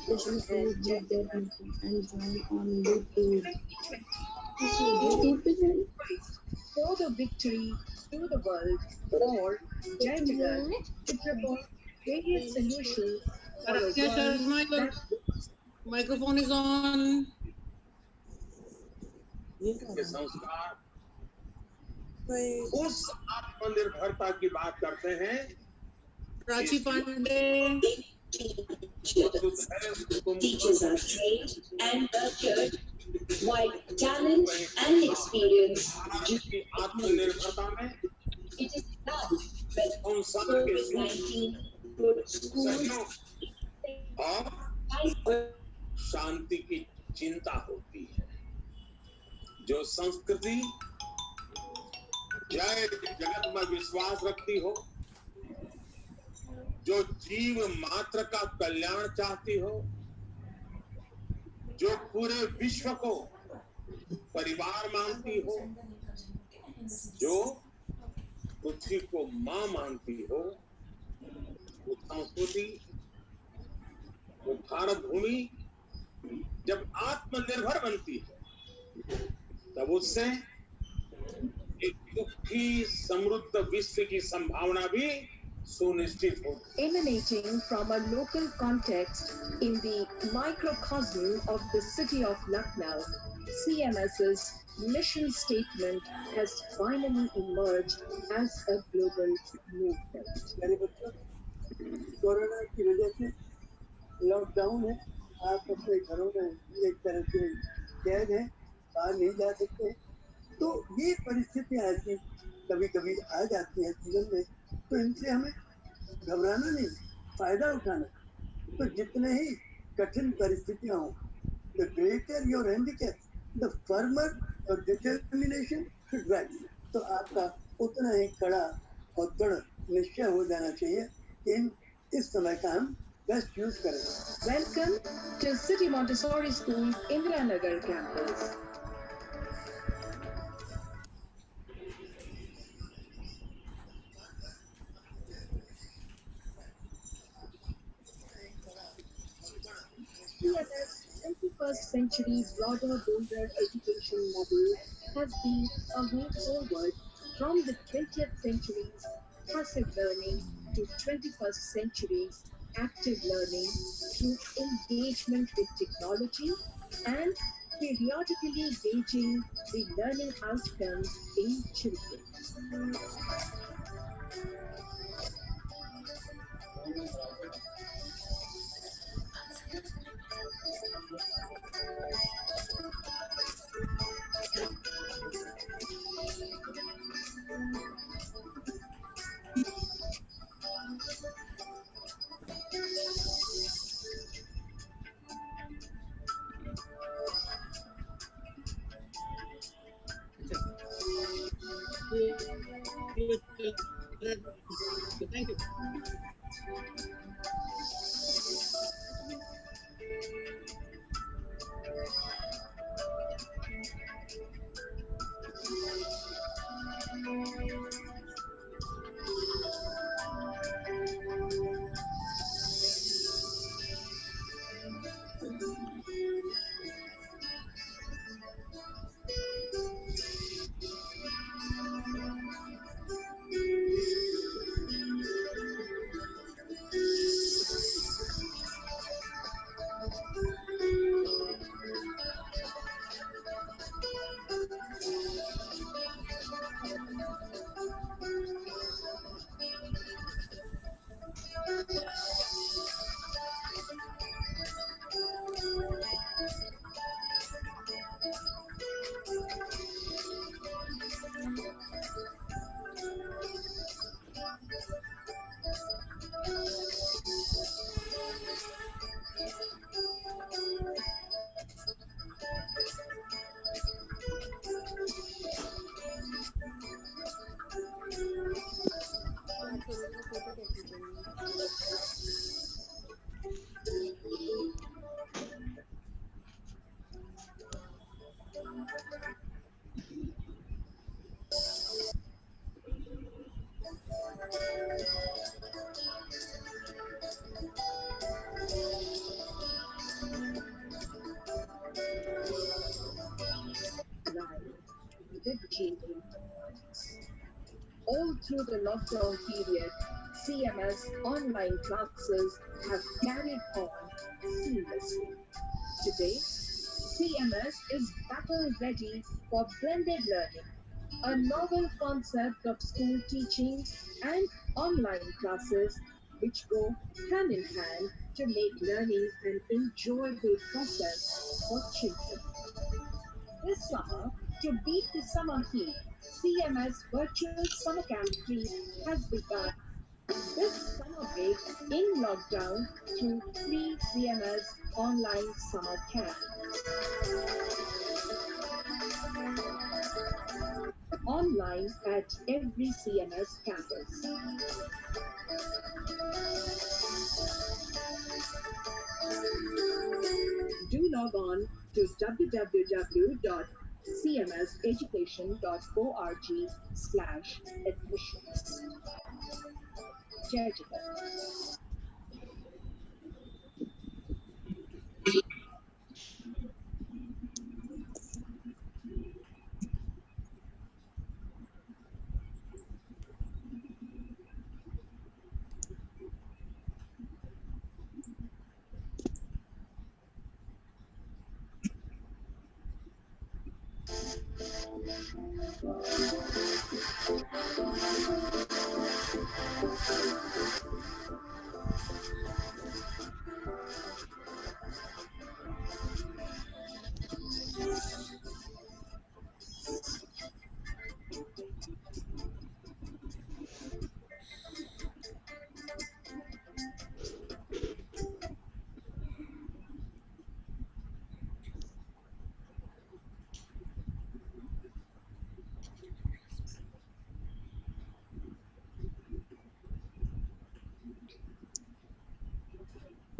and gender and join on YouTube. 2020. YouTube पे जाइए। For the victory to the world or Jai Jagat to propose various solutions for a Aradhya world Sharma, your that microphone is on. के संस्कार उस आत्मनिर्भरता की बात करते हैं। Prachi Pandey. Teachers are trained and nurtured, while talent and experience की आत्मनिर्भरता में it is now when संसार के COVID-19 put schools और शांति की चिंता होती है। जो संस्कृति जय जगत में विश्वास रखती हो, जो जीव मात्र का कल्याण चाहती हो, जो पूरे विश्व को परिवार मानती हो, जो पृथ्वी को मां मानती हो, वो संस्कृति, वो भारत भूमि जब आत्मनिर्भर बनती है, तब उससे एक सुखी समृद्ध विश्व की संभावना भी सुनिश्चित होती है। emanating from a local context in the microcosm of the city of Lucknow, CMS's mission statement has finally emerged as a global movement. मेरे बच्चों, कोरोना की वजह से लॉकडाउन है, आप अपने घरों में एक तरह से कैद हैं, बाहर नहीं जा सकते। तो ये परिस्थितियां ऐसी कभी कभी आ जाती हैं जीवन में, तो इनसे हमें घबराना नहीं, फायदा उठाना। तो जितने ही कठिन परिस्थितियां हो, the greater your handicap, the firmer your determination should rise. तो आपका उतना ही कड़ा और दृढ़ निश्चय हो जाना चाहिए कि इस समय का हम बेस्ट यूज करें। Welcome to City Montessori School's Indira Nagar campus. CMS 21st century broader bolder education model has been a way forward from the 20th century's passive learning to 21st century's active learning through engagement with technology and periodically gauging the learning outcomes in children. children. All through the lockdown period, CMS online classes have carried on seamlessly. Today, CMS is battle ready for blended learning, a novel concept of school teaching and online classes which go hand in hand to make learning an enjoyable process for children. This summer, to beat the summer heat, CMS Virtual Summer Camp 3 has begun this summer break in lockdown through free CMS online summer camp. Online at every CMS campus. Do log on to www.cmseducation.org/admissions. Judgment.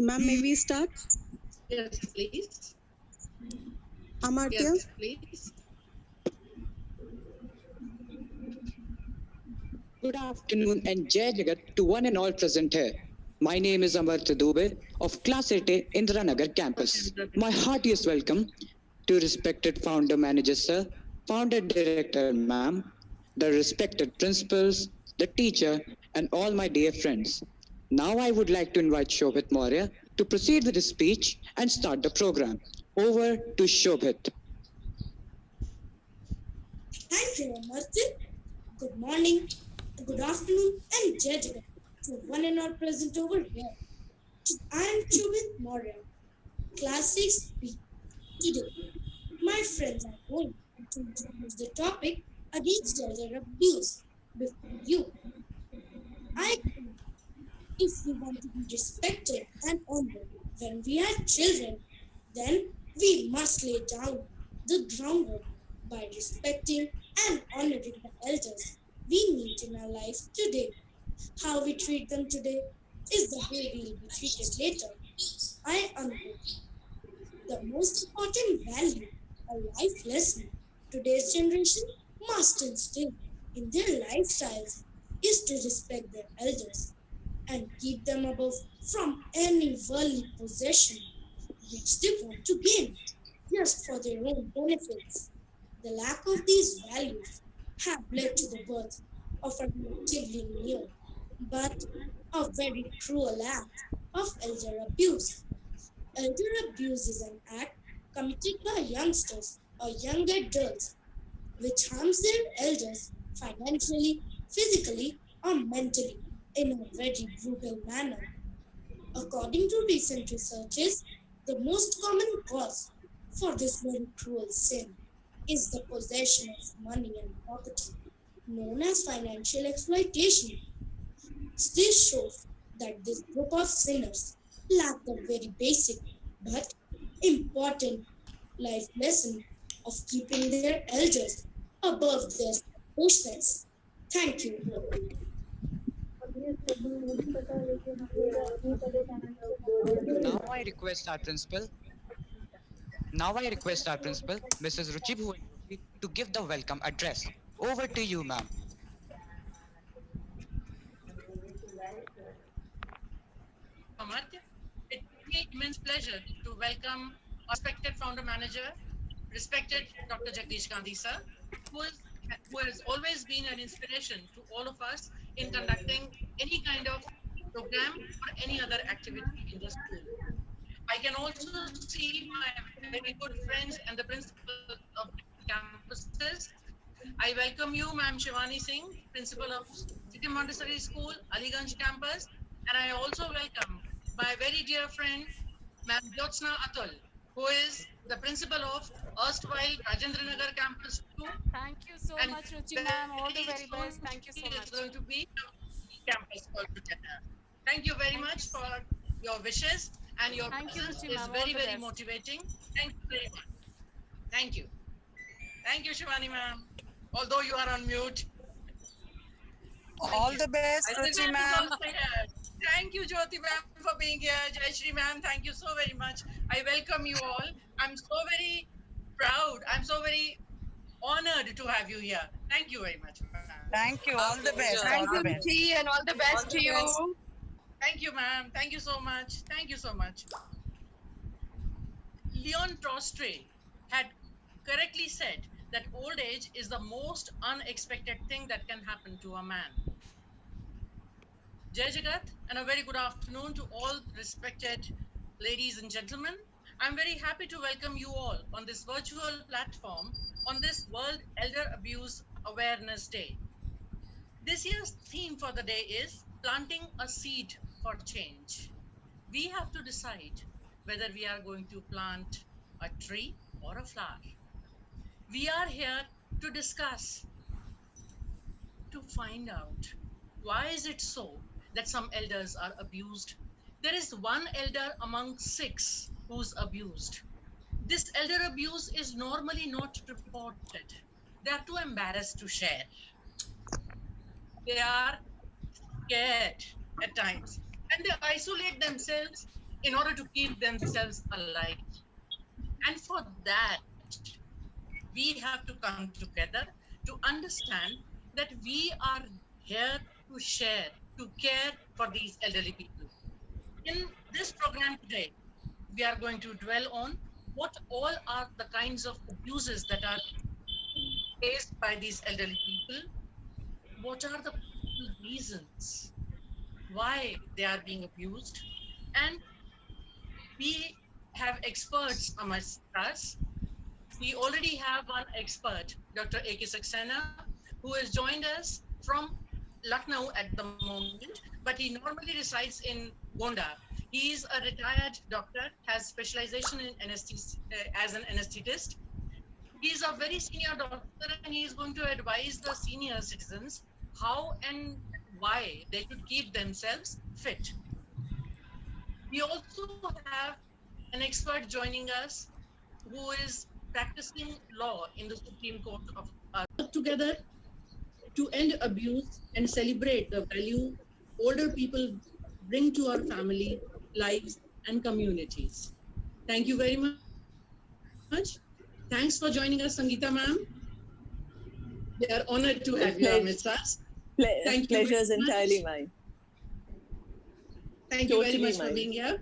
Ma'am, may we start? Yes, please. Amartya? Yes, please. Good afternoon and Jai Jagat to one and all present here. My name is Amartya Dubey of Class 8A Indira Nagar campus. My heartiest welcome to respected founder manager sir, founder director ma'am, the respected principals, the teacher and all my dear friends. Now I would like to invite Shobhit Maurya to proceed with his speech and start the program. Over to Shobhit. Thank you, Amartya. Good morning, good afternoon, and Jai Jagat to one and all present over here. I am Chubit Maurya, Class 6B. Today, my friends are going to introduce the topic against elder abuse before you. I think if we want to be respected and honored when we are children, then we must lay down the groundwork by respecting and honoring the elders we meet in our life today. How we treat them today is the way we will be treated later. I unquote. The most important value, a life lesson today's generation must instill in their lifestyles is to respect their elders and keep them above from any worldly possession which they want to gain just for their own benefits. The lack of these values have led to the birth of a relatively new but a very cruel act of elder abuse. Elder abuse is an act committed by youngsters or young adults which harms their elders financially, physically, or mentally in a very brutal manner. According to recent researches, the most common cause for this very cruel sin is the possession of money and property, known as financial exploitation. This shows that this group of sinners lack the very basic but important life lesson of keeping their elders above their selfishness. Thank you. Now I request our principal Mrs. Ruchi Bhuvan Joshi, to give the welcome address. Over to you, ma'am. Amartya. It gives me immense pleasure to welcome our respected founder manager, respected Dr. Jagdish Gandhi sir, who is who has always been an inspiration to all of us in conducting any kind of program or any other activity in the school. I can also see my very good friends and the principals of different campuses. I welcome you, Ma'am Shivani Singh, Principal of City Montessori School, Aliganj Campus. And I also welcome my very dear friend, Ma'am Jyotsna Atul, who is the principal of erstwhile Rajendra Nagar Campus 2. And Thank you very so much, soon Ruchi he is ma'am. All going the to very be best. Thank you the so much. campus altogether. Thank you very much Thank you. for your wishes, and your Thank you, presence Ruchi is ma'am. very, All the very best. motivating. Thank you very much. Thank you. Thank you, Shivani ma'am. Although you are on mute. Thank All you. the best, I think Ruchi ma'am is ma'am. also here. Thank you, Jyoti ma'am, for being here. Jai Shri ma'am, thank you so very much. I welcome you all. I'm so very proud. I'm so very honored to have you here. Thank you very much, ma'am. Thank you. Our All the pleasure. best. Our All Thank the you, pleasure. best. Ruchi, and all the All best the to best. you. Thank you, ma'am. Thank you so much. Thank you so much. Leon Tolstoy had correctly said that old age is the most unexpected thing that can happen to a man. Jai Jagat, and a very good afternoon to all respected ladies and gentlemen. I'm very happy to welcome you all on this virtual platform on this World Elder Abuse Awareness Day. This year's theme for the day is planting a seed for change. We have to decide whether we are going to plant a tree or a flower. We are here to discuss, to find out why is it so that some elders are abused. There is one elder among six who's abused. This elder abuse is normally not reported. They are too embarrassed to share. They are scared at times, and they isolate themselves in order to keep themselves alive. And for that, we have to come together to understand that we are here to share, to care for these elderly people. In this program today, we are going to dwell on what all are the kinds of abuses that are faced by these elderly people. What are the possible reasons why they are being abused? And we have experts amongst us. We already have one expert, Dr. A.K. Saxena, who has joined us from Lucknow at the moment, but he normally resides in Gonda. He is a retired doctor, has specialization in as an anesthetist. He is a very senior doctor, and he is going to advise the senior citizens how and why they should keep themselves fit. We also have an expert joining us who is practicing law in the Supreme Court of together to end abuse and celebrate the value older people bring to our family, lives, and communities. Thank you very much. Thanks for joining us, Sangeeta ma'am. We are honored to have you amidst us. Thank you very much. Pleasure is entirely mine. Thank you very much Totally for being mine. here.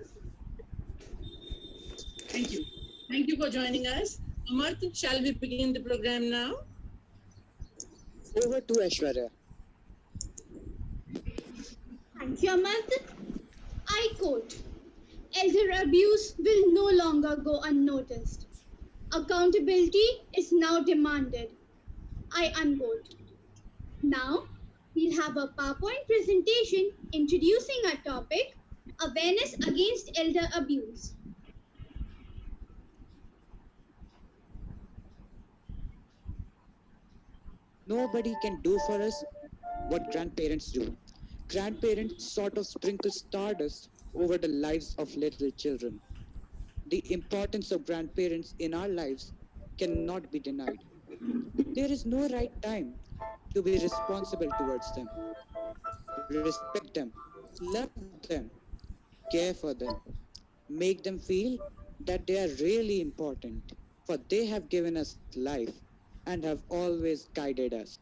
Thank you. Thank you for joining us. Amarth, shall we begin the program now? Over to Aishwarya. Thank you, Amant. I quote, elder abuse will no longer go unnoticed. Accountability is now demanded. I unquote. Now, we'll have a PowerPoint presentation introducing our topic, Awareness Against Elder Abuse. Nobody can do for us what grandparents do. Grandparents sort of sprinkle stardust over the lives of little children. The importance of grandparents in our lives cannot be denied. There is no right time to be responsible towards them. Respect them, love them, care for them, make them feel that they are really important, for they have given us life and have always guided us.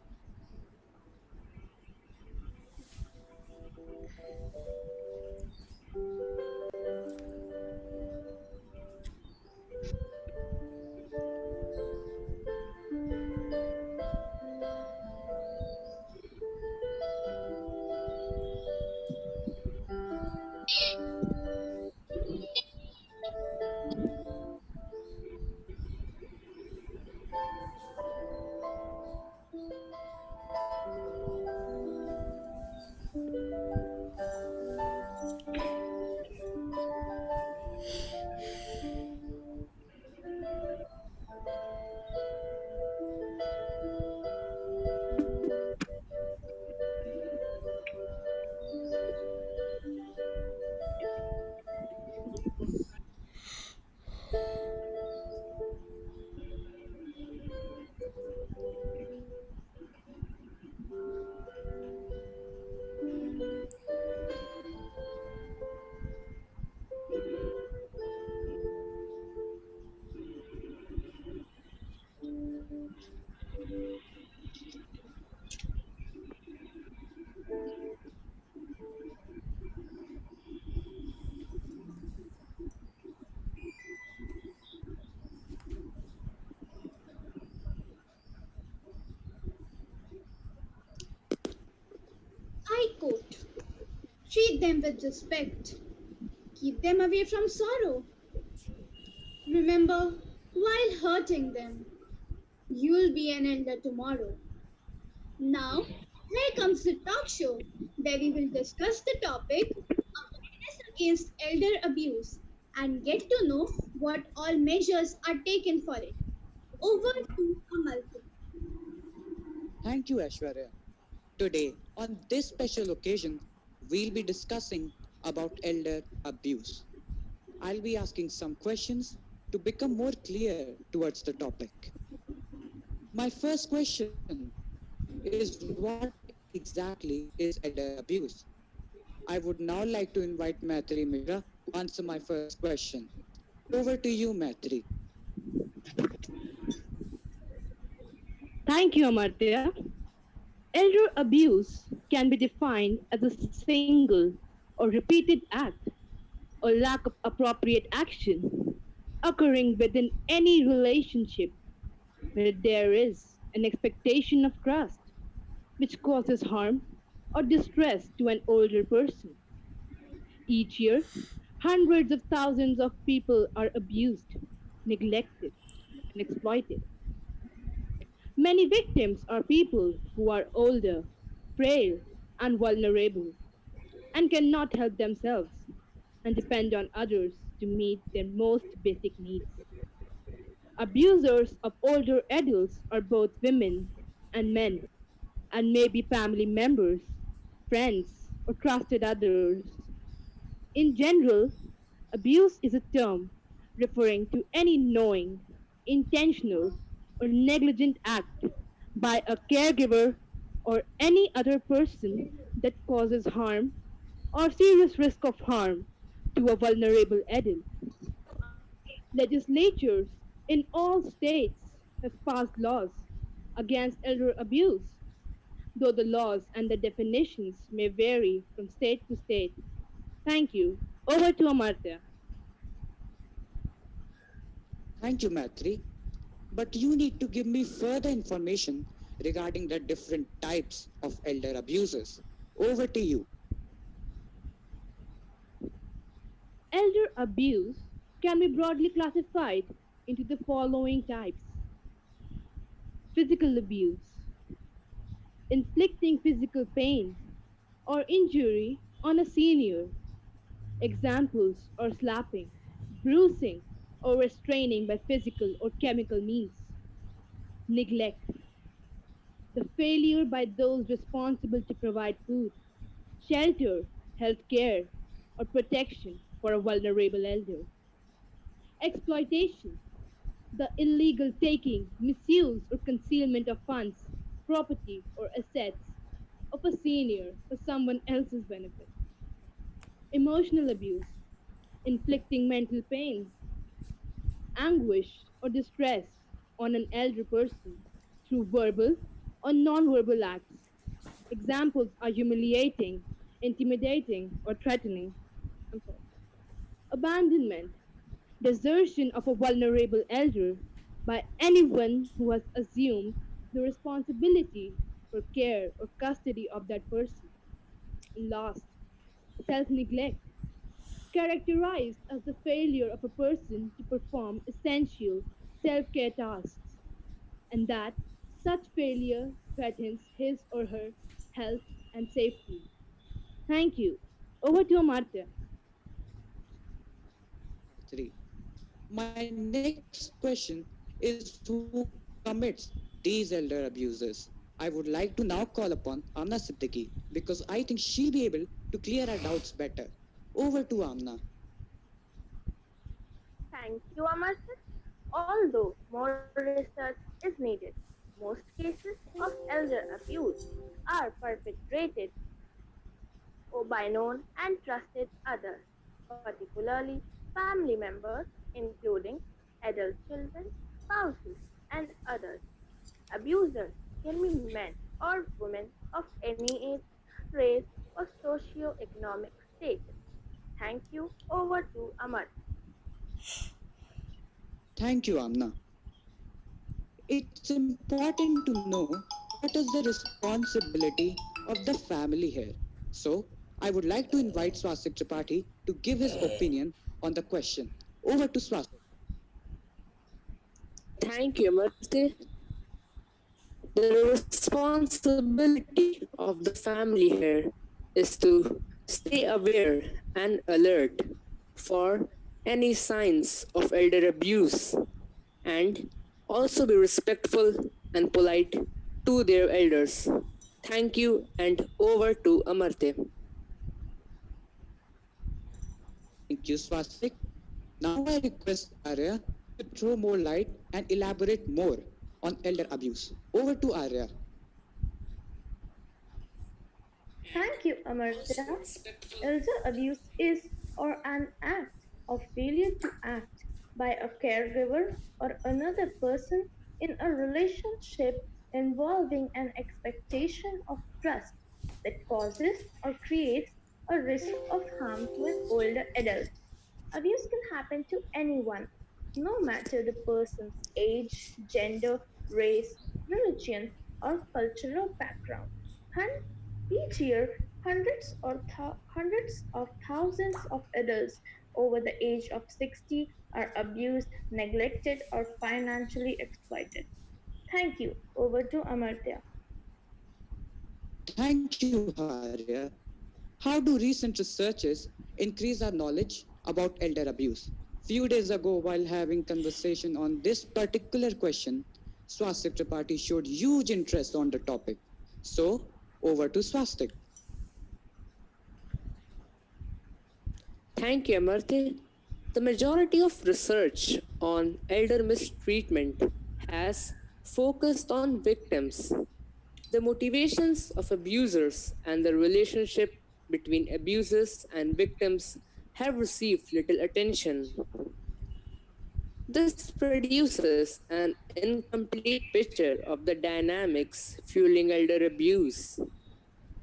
Treat them with respect. Keep them away from sorrow. Remember, while hurting them, you'll be an elder tomorrow. Now, here comes the talk show where we will discuss the topic awareness against elder abuse and get to know what all measures are taken for it. Over to Amalti. Thank you, Ashwarya. Today, on this special occasion, we'll be discussing about elder abuse. I'll be asking some questions to become more clear towards the topic. My first question is, what exactly is elder abuse? I would now like to invite Maitri Mishra to answer my first question. Over to you, Maitri. Thank you, Amartya. Elder abuse can be defined as a single or repeated act or lack of appropriate action occurring within any relationship where there is an expectation of trust which causes harm or distress to an older person. Each year, hundreds of thousands of people are abused, neglected, and exploited. Many victims are people who are older, frail, and vulnerable and cannot help themselves and depend on others to meet their most basic needs. Abusers of older adults are both women and men and may be family members, friends, or trusted others. In general, abuse is a term referring to any knowing, intentional, or negligent act by a caregiver or any other person that causes harm or serious risk of harm to a vulnerable adult. Legislatures in all states have passed laws against elder abuse, though the laws and the definitions may vary from state to state. Thank you. Over to Amartya. Thank you, Maitri. But you need to give me further information regarding the different types of elder abusers. Over to you. Elder abuse can be broadly classified into the following types: physical abuse, inflicting physical pain or injury on a senior. Examples are slapping, bruising, or restraining by physical or chemical means. Neglect, the failure by those responsible to provide food, shelter, health care, or protection for a vulnerable elder. Exploitation, the illegal taking, misuse, or concealment of funds, property, or assets of a senior for someone else's benefit. Emotional abuse, inflicting mental pain, anguish, or distress on an elder person through verbal or non-verbal acts. Examples are humiliating, intimidating, or threatening. I'm sorry. Abandonment, desertion of a vulnerable elder by anyone who has assumed the responsibility for care or custody of that person. And last, self neglect, characterized as the failure of a person to perform essential self care tasks, and that such failure threatens his or her health and safety. Thank you. Over to Amartya. Thank you, Maitri. My next question is, who commits these elder abusers? I would like to now call upon Amna Siddiqui because I think she'll be able to clear our doubts better. Over to Amna. Thank you, Amartya. Although more research is needed, most cases of elder abuse are perpetrated by known and trusted others, particularly family members, including adult children, spouses, and others. Abusers can be men or women of any age, race, or socio-economic status. Thank you. Over to Amar. Thank you, Amna. It's important to know what is the responsibility of the family here. So, I would like to invite Swastik Tripathi to give his opinion on the question. Over to Swastik. Thank you, Marthe. The responsibility of the family here is to stay aware and alert for any signs of elder abuse and also be respectful and polite to their elders. Thank you, and over to Amartya. Thank you, Swastik. Now I request Arya to throw more light and elaborate more on elder abuse. Over to Arya. Thank you, Amartya. Elder abuse is or an act of failure to act by a caregiver or another person in a relationship involving an expectation of trust that causes or creates a risk of harm to an older adult. Abuse can happen to anyone, no matter the person's age, gender, race, religion, or cultural background. And each year, hundreds of thousands of adults over the age of 60 are abused, neglected, or financially exploited. Thank you. Over to Amartya. Thank you, Arya. How do recent researches increase our knowledge about elder abuse? Few days ago, while having conversation on this particular question, Swastik Tripathi showed huge interest on the topic. So, over to Swastik. Thank you, Amartya. The majority of research on elder mistreatment has focused on victims, the motivations of abusers, and the relationship between abusers and victims have received little attention. This produces an incomplete picture of the dynamics fueling elder abuse.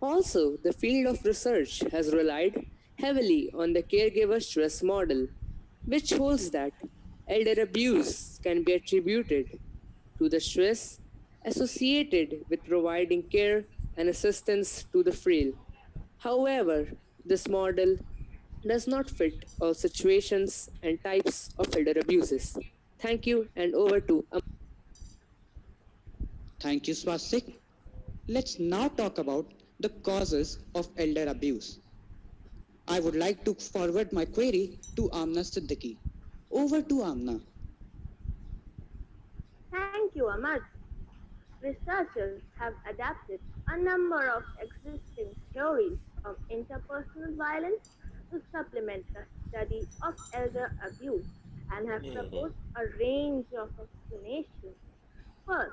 Also, the field of research has relied heavily on the caregiver stress model, which holds that elder abuse can be attributed to the stress associated with providing care and assistance to the frail. However, this model does not fit all situations and types of elder abuses. Thank you, and over to Thank you, Swastik. Let's now talk about the causes of elder abuse. I would like to forward my query to Amna Siddiqui. Over to Amna. Thank you, Ahmad. Researchers have adapted a number of existing theories of interpersonal violence to supplement the study of elder abuse and have proposed a range of explanations. First,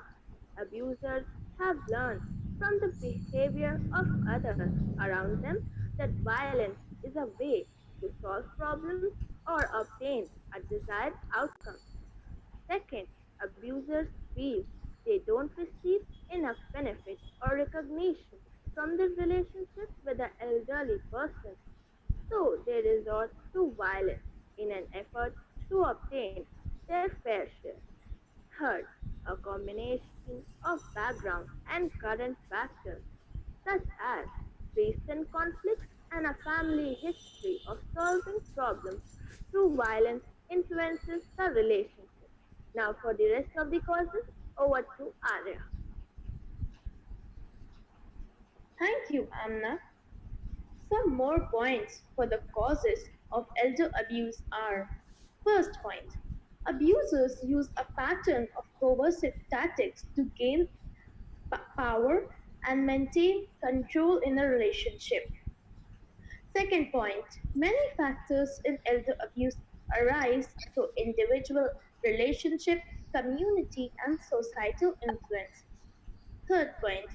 abusers have learned from the behavior of others around them that violence is a way to solve problems or obtain a desired outcome. Second, abusers feel they don't receive enough benefit or recognition from the relationship with the elderly person, so they resort to violence in an effort to obtain their fair share. Third, a combination of background and current factors such as recent conflicts and a family history of solving problems through violence influences the relationship. Now, for the rest of the causes, over to Arya. Thank you, Amna. Some more points for the causes of elder abuse are: first point, abusers use a pattern of coercive tactics to gain power and maintain control in a relationship. Second point, many factors in elder abuse arise through individual relationship, community, and societal influences. Third point,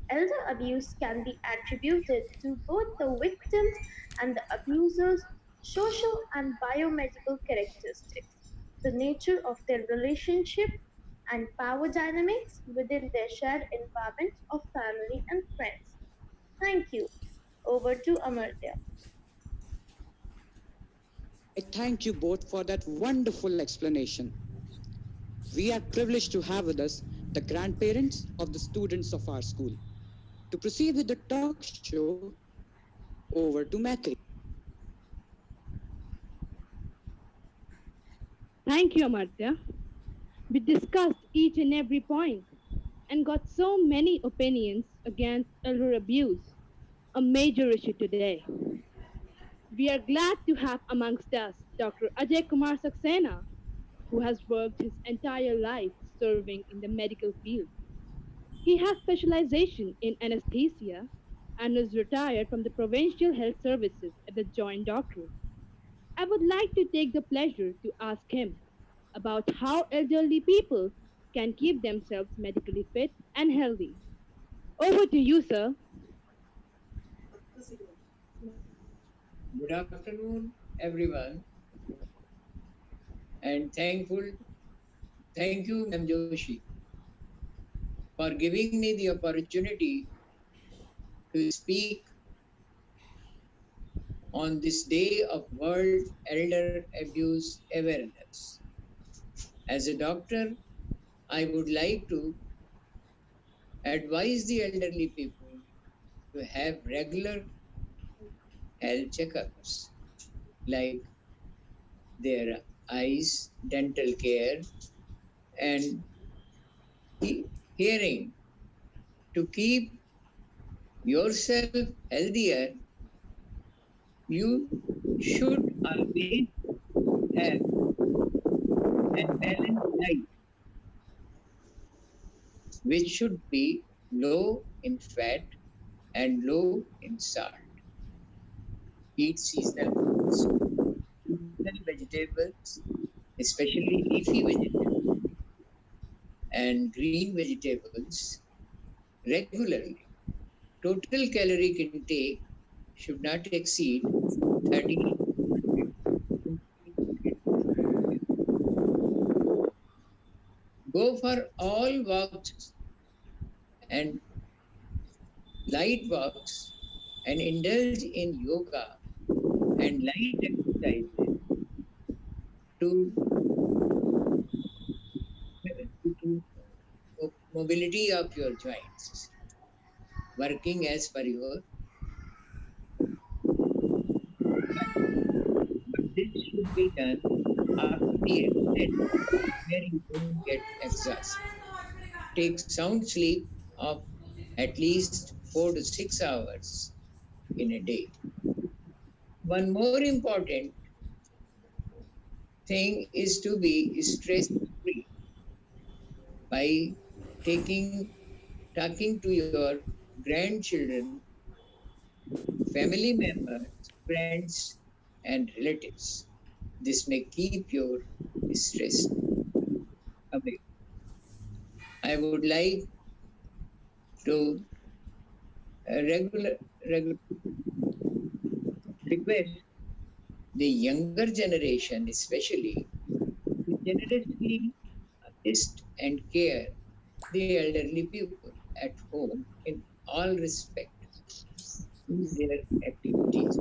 elder abuse can be attributed to both the victims and the abuser's social and biomedical characteristics, the nature of their relationship, and power dynamics within their shared environment of family and friends. Thank you. Over to Amartya. I thank you both for that wonderful explanation. We are privileged to have with us the grandparents of the students of our school. To proceed with the talk show, Over to Maitri. Thank you, Amartya. We discussed each and every point and got so many opinions against elder abuse, a major issue today. We are glad to have amongst us Dr. Ajay Kumar Saxena, who has worked his entire life serving in the medical field. He has specialization in anesthesia and is retired from the provincial health services as a joint doctor. I would like to take the pleasure to ask him about how elderly people can keep themselves medically fit and healthy. Over to you, sir. Good afternoon, everyone, and thank you, Ma'am Joshi, for giving me the opportunity to speak on this day of World Elder Abuse Awareness. As a doctor, I would like to advise the elderly people to have regular health checkups like their eyes, dental care, and hearing to keep yourself healthier. You should always have a balanced diet, which should be low in fat and low in salt. Eat seasonal fruits, seasonal vegetables, especially leafy vegetables and green vegetables regularly. Total calorie intake should not exceed 30. Go for all walks and light walks and indulge in yoga and light exercises to, to mobility of your joints, working as per your. But this should be done after the exercise where you don't get exhausted. Take sound sleep of at least 4 to 6 hours in a day. One more important thing is to be stress free by taking talking to your grandchildren, family members, friends, and relatives. This may keep your stress away. I would like to regular, regular request the younger generation, especially, to generously assist and care the elderly people at home in all respect in their activities.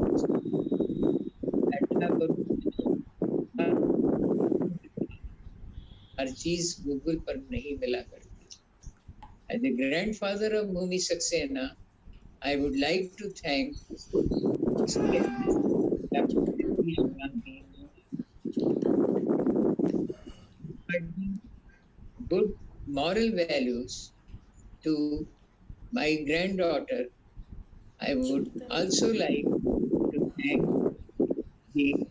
ऐसा करो हर हर चीज Google पर नहीं मिला करती. As a grandfather of Bhumi Saxena, I would like to thank his parents, Dr. Jagdish Gandhi, for giving good moral values to my granddaughter. I would also like to thank the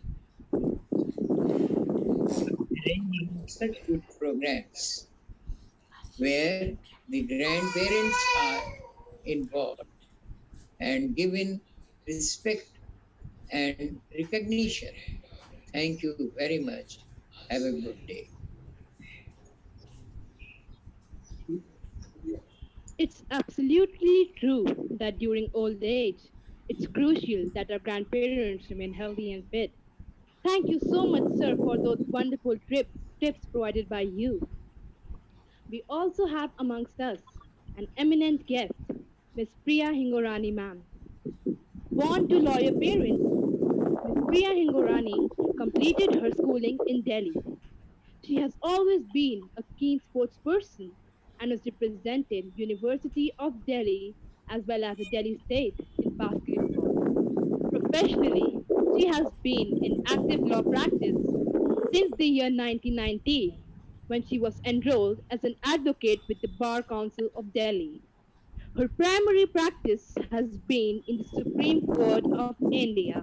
arranging such good programs where the grandparents are involved and given respect and recognition. Thank you very much. Have a good day. It's absolutely true that during old age, it's crucial that our grandparents remain healthy and fit. Thank you so much, sir, for those wonderful tips provided by you. We also have amongst us an eminent guest, Miss Priya Hingorani, ma'am. Born to lawyer parents, Miss Priya Hingorani completed her schooling in Delhi. She has always been a keen sports person and has represented University of Delhi as well as the Delhi State in basketball. Professionally, she has been in active law practice since the year 1990, when she was enrolled as an advocate with the Bar Council of Delhi. Her primary practice has been in the Supreme Court of India,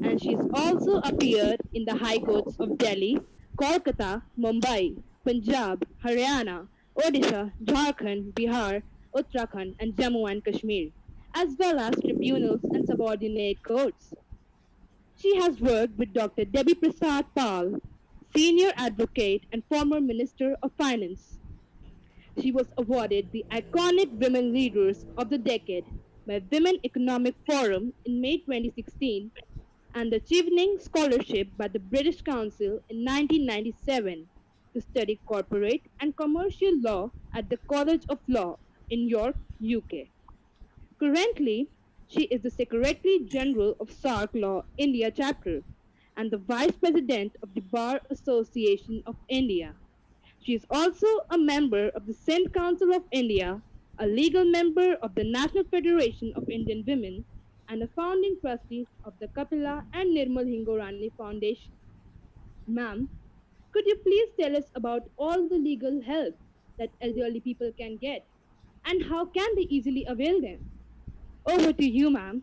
and she's also appeared in the High Courts of Delhi, Kolkata, Mumbai, Punjab, Haryana, Odisha, Jharkhand, Bihar, Uttarakhand, and Jammu and Kashmir, as well as tribunals and subordinate courts. She has worked with Dr. Debbie Prasad Pal, senior advocate and former Minister of Finance. She was awarded the iconic Women Leaders of the Decade by Women Economic Forum in May 2016 and the Chevening Scholarship by the British Council in 1997 to study corporate and commercial law at the College of Law in York, UK. Currently, she is the Secretary General of SARC Law India chapter and the Vice President of the Bar Association of India. She is also a member of the Senate Council of India, a legal member of the National Federation of Indian Women, and a founding trustee of the Kapila and Nirmal Hingorani Foundation. Ma'am, could you please tell us about all the legal help that elderly people can get and how can they easily avail them? Over to you, ma'am.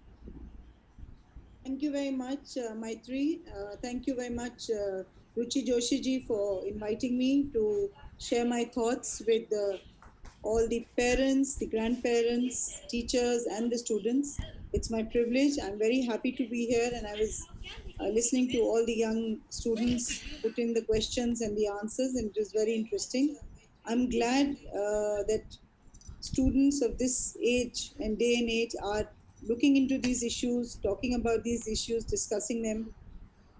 Thank you very much, Maitri. Thank you very much, Ruchi Joshi ji, for inviting me to share my thoughts with all the parents, the grandparents, teachers, and the students. It's my privilege. I'm very happy to be here, and I was listening to all the young students put in the questions and the answers, and it was very interesting. I'm glad that students of this age and day and age are looking into these issues, talking about these issues, discussing them.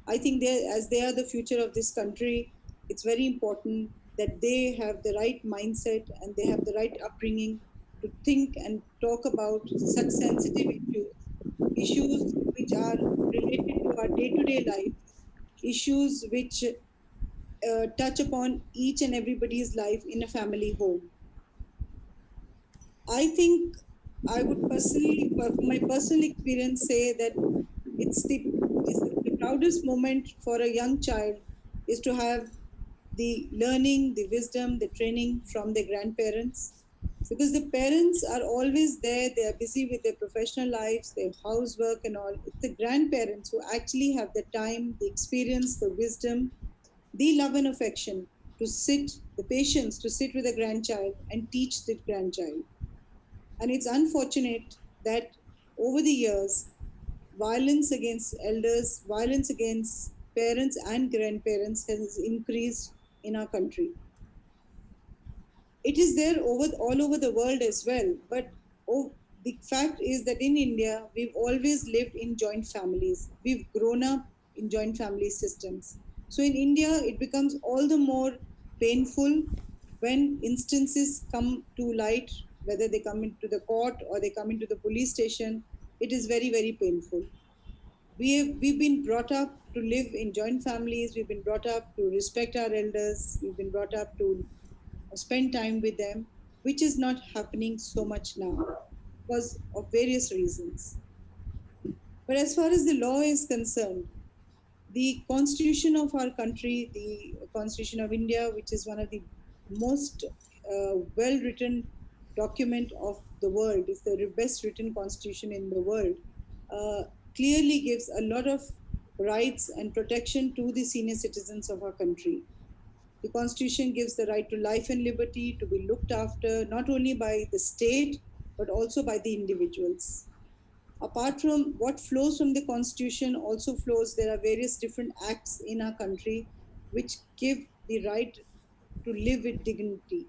I think as they are the future of this country, it's very important that they have the right mindset and they have the right upbringing to think and talk about such sensitive issues, issues which are related to our day-to-day life, issues which touch upon each and everybody's life in a family home. I think I would personally, from my personal experience, say that it's the proudest moment for a young child is to have the learning, the wisdom, the training from their grandparents. Because the parents are always there, they are busy with their professional lives, their housework, and all. It's the grandparents who actually have the time, the experience, the wisdom, the love and affection to sit, the patience to sit with a grandchild and teach the grandchild. And it's unfortunate that over the years, violence against elders, violence against parents and grandparents has increased in our country. It is there all over the world as well, but the fact is that in India, we've always lived in joint families. We've grown up in joint family systems. So in India, it becomes all the more painful when instances come to light, whether they come into the court or they come into the police station. It is very, very painful. We've been brought up to live in joint families. We've been brought up to respect our elders. We've been brought up to spend time with them, which is not happening so much now because of various reasons. But as far as the law is concerned, the constitution of our country, the constitution of India, which is one of the most well written document of the world, is the best written constitution in the world, uh, clearly gives a lot of rights and protection to the senior citizens of our country. The Constitution gives the right to life and liberty to be looked after not only by the state but also by the individuals. Apart from what flows from the Constitution, also flows there are various different acts in our country which give the right to live with dignity.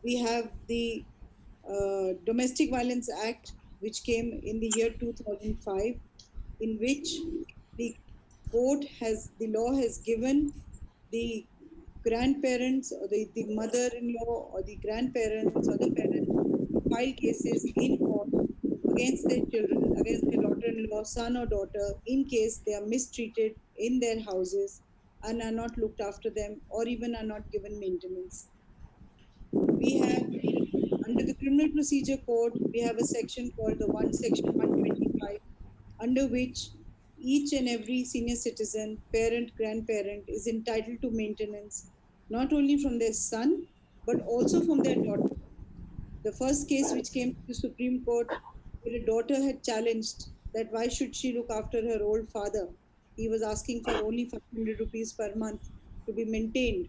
We have the Domestic Violence Act, which came in the year 2005, in which the the law has given the grandparents or the mother-in-law or the grandparents or the parents to file cases in court against their children, against their daughter-in-law, son or daughter, in case they are mistreated in their houses and are not looked after them or even are not given maintenance. We have under the Criminal Procedure Code, we have a section called the Section 125, under which each and every senior citizen, parent, grandparent is entitled to maintenance not only from their son but also from their daughter. The first case which came to the Supreme Court, where a daughter had challenged that why should she look after her old father? He was asking for only 500 rupees per month to be maintained,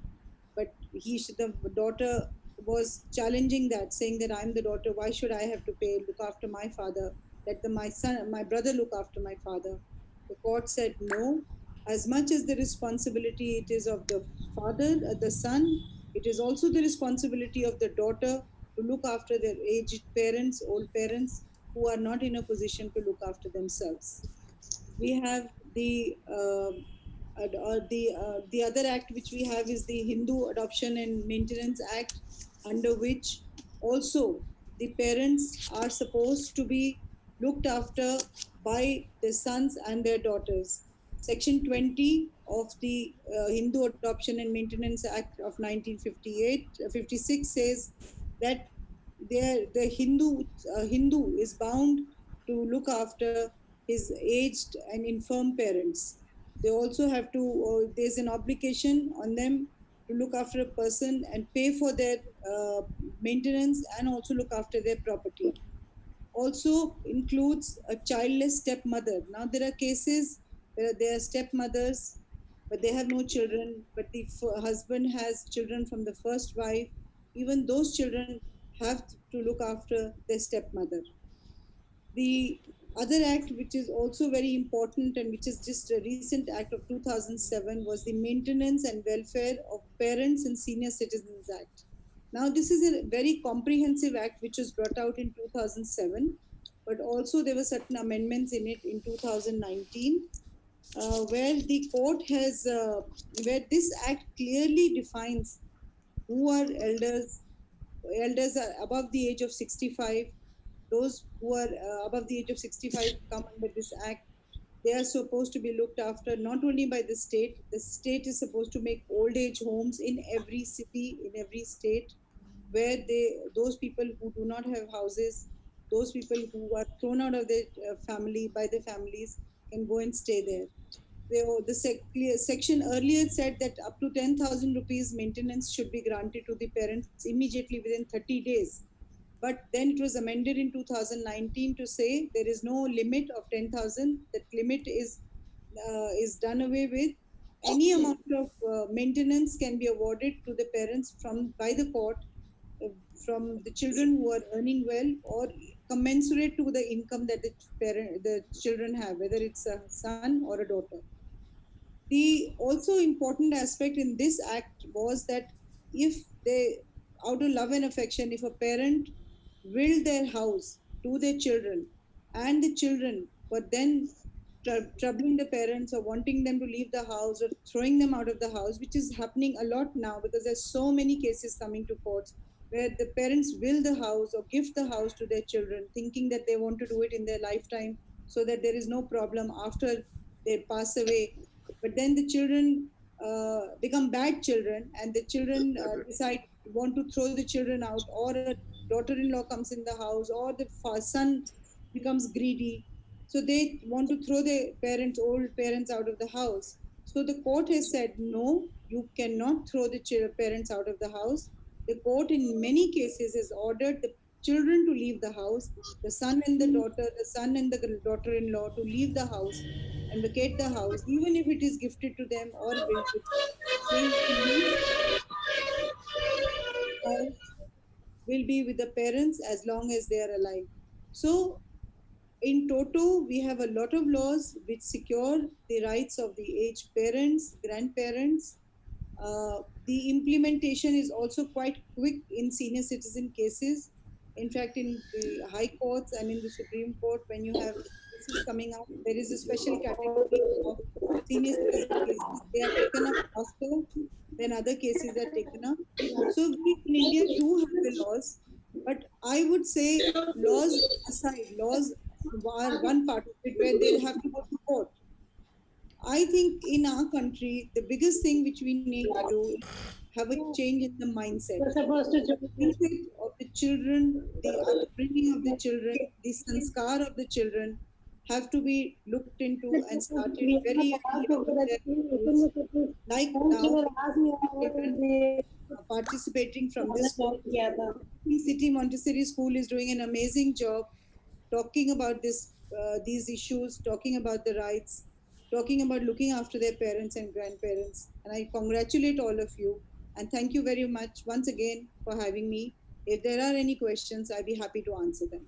but the daughter was challenging that, saying that I'm the daughter. Why should I have to pay look after my father? Let my brother look after my father. The court said no. As much as the responsibility it is of the father, the son, it is also the responsibility of the daughter to look after their aged parents, old parents who are not in a position to look after themselves. We have the other act which we have is the Hindu Adoption and Maintenance Act, under which also the parents are supposed to be looked after by their sons and their daughters. Section 20 of the Hindu Adoption and Maintenance Act of 1956 says that the Hindu is bound to look after his aged and infirm parents. They also have to, there's an obligation on them to look after a person and pay for their maintenance and also look after their property. Also includes a childless stepmother. Now there are cases where there are stepmothers, but they have no children, but the husband has children from the first wife. Even those children have to look after their stepmother. The other act, which is also very important and which is just a recent act of 2007, was the Maintenance and Welfare of Parents and Senior Citizens Act. Now, this is a very comprehensive act which was brought out in 2007, but also there were certain amendments in it in 2019, where the court has, where this act clearly defines who are elders. Elders are above the age of 65. Those who are above the age of 65 come under this act. They are supposed to be looked after not only by the state. The state is supposed to make old age homes in every city, in every state, where those people who do not have houses, those people who are thrown out of their family by their families, can go and stay there. Section earlier said that up to 10,000 rupees maintenance should be granted to the parents immediately within 30 days. But then it was amended in 2019 to say there is no limit of 10,000. That limit is done away with. Any amount of maintenance can be awarded to the parents from by the court, uh, from the children who are earning well or commensurate to the income that the children have, whether it's a son or a daughter. The also important aspect in this act was that if they, out of love and affection, if a parent willed their house to their children and the children were then troubling the parents or wanting them to leave the house or throwing them out of the house, which is happening a lot now because there's so many cases coming to courts where the parents will the house or gift the house to their children thinking that they want to do it in their lifetime so that there is no problem after they pass away. But then the children become bad children and the children decide want to throw the children out, or a daughter-in-law comes in the house, or the son becomes greedy, so they want to throw their old parents out of the house. So the court has said no, you cannot throw the parents out of the house. The court in many cases has ordered the children to leave the house, the son and the daughter, the son and the daughter-in-law to leave the house and vacate the house, even if it is gifted to them or built to them, saying that the house will be with the parents as long as they are alive. So, in toto, we have a lot of laws which secure the rights of the aged parents, grandparents. The implementation is also quite quick in senior citizen cases. In fact, in the high courts and in the Supreme Court, when you have cases coming up, there is a special category of senior citizen cases. They are taken up faster than other cases are taken up. So we in India do have the laws, but I would say laws aside, laws are one part of it where they have to go to court. I think in our country, the biggest thing which we need to do is have a change in the mindset. The mindset of the children, the upbringing of the children, the sanskar of the children. have to be looked into and started very early on their schools. Like now, children are participating from this school. City Montessori School is doing an amazing job talking about these issues, talking about the rights, talking about looking after their parents and grandparents. And I congratulate all of you and thank you very much once again for having me. If there are any questions, I'd be happy to answer them.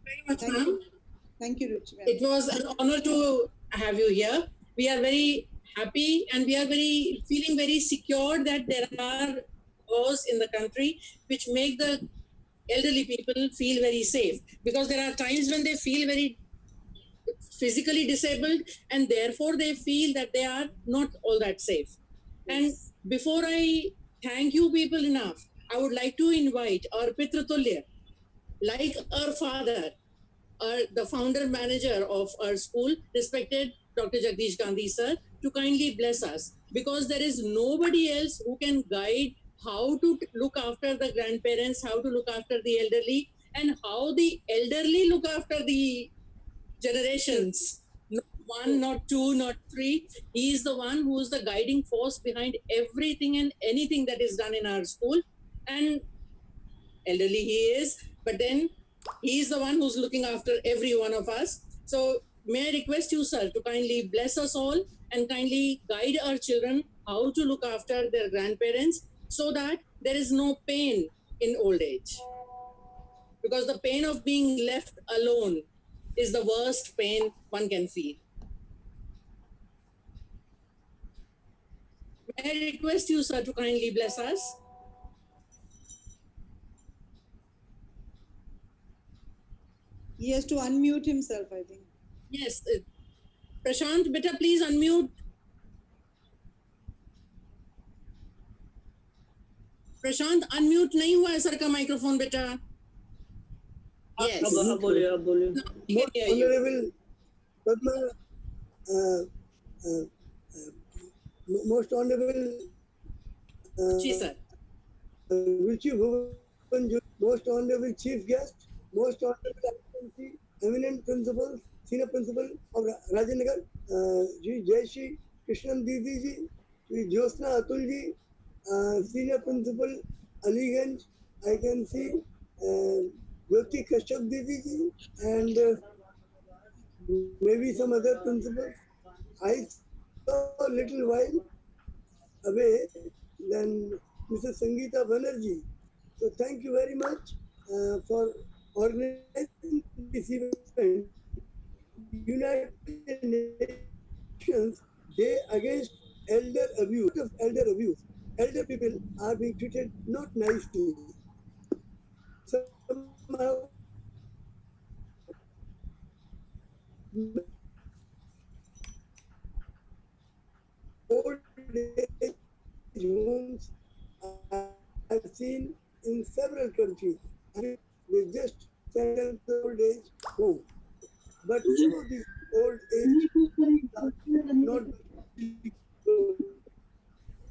Very much, Thank ma'am. you. Thank you, Ruchi ma'am. It was an honor to have you here. We are very happy and we are feeling very secure that there are laws in the country which make the elderly people feel very safe, because there are times when they feel very physically disabled and therefore they feel that they are not all that safe. And before I thank you people enough, I would like to invite our Pitratulya, like our father, the founder manager of our school, respected Dr. Jagdish Gandhi sir, to kindly bless us, because there is nobody else who can guide how to look after the grandparents, how to look after the elderly, and how the elderly look after the generations. Not one, not two, not three. He is the one who is the guiding force behind everything and anything that is done in our school. And elderly he is, but then he is the one who's looking after every one of us. So may I request you, sir, to kindly bless us all and kindly guide our children how to look after their grandparents so that there is no pain in old age. Because the pain of being left alone is the worst pain one can feel. May I request you, sir, to kindly bless us? He has to unmute himself, I think. Yes. Prashant, beta, please unmute. Prashant unmute नहीं हुआ है sir का microphone बेटा. Yes. अब बोलिए. Honorable Padma, most honorable ji sir. Ruchi Bhuvan, most honorable chief guest, most honorable excellency, eminent principals, senior principal of Rajanagar, Ji Jayashri Krishnan Didi ji, Ji Jyosna Atul ji, senior principal Aliganj, I can see Jyoti Kashyap Didi ji, and maybe some other principals. I saw a little while away than Mrs. Sangeeta Banerjee. So thank you very much for organizing this event. United Nations Day Against Elder Abuse. Elder abuse. Elder people are being treated not nicely. Somehow old age homes I've seen in several countries. They just send them to old age home. But some of these old age are not good.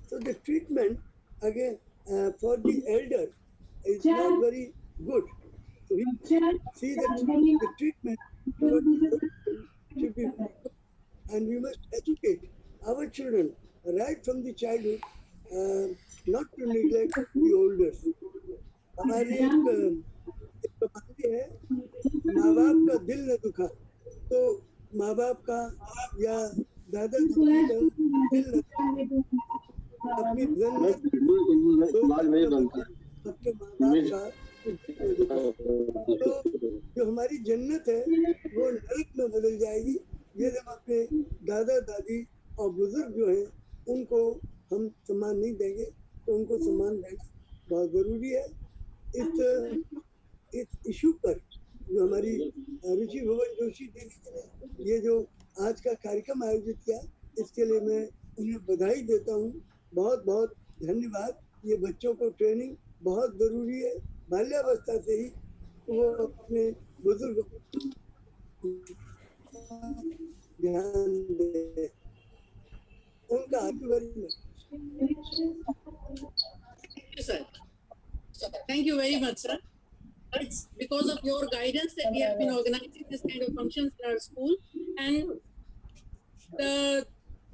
So the treatment again for the elder is not very good. So we see that the treatment should be very good, and we must educate our children right from the childhood not to neglect the elders. हमारे एक कहानी है, माँ बाप का दिल न दुखा, तो माँ बाप का या दादा दादी का दिल न अपनी जन में अपने माँ बाप का तो जो हमारी जन्नत है वो नरक में बदल जाएगी यदि हम अपने दादा दादी और बुजुर्ग जो हैं उनको हम सम्मान नहीं देंगे. तो उनको सम्मान देना बहुत जरूरी है. इस इशू पर जो हमारी रुचि भवन जोशी दीदी ने ये जो आज का कार्यक्रम आयोजित किया, इसके लिए मैं उन्हें बधाई देता हूँ. बहुत बहुत धन्यवाद. ये बच्चों को ट्रेनिंग बहुत जरूरी है. बाल्यावस्था से ही वो अपने बुजुर्ग ध्यान दे. उनका Thank you, sir. Thank you very much, sir. It's because because of your guidance that we have been organizing this kind of functions in our school, and the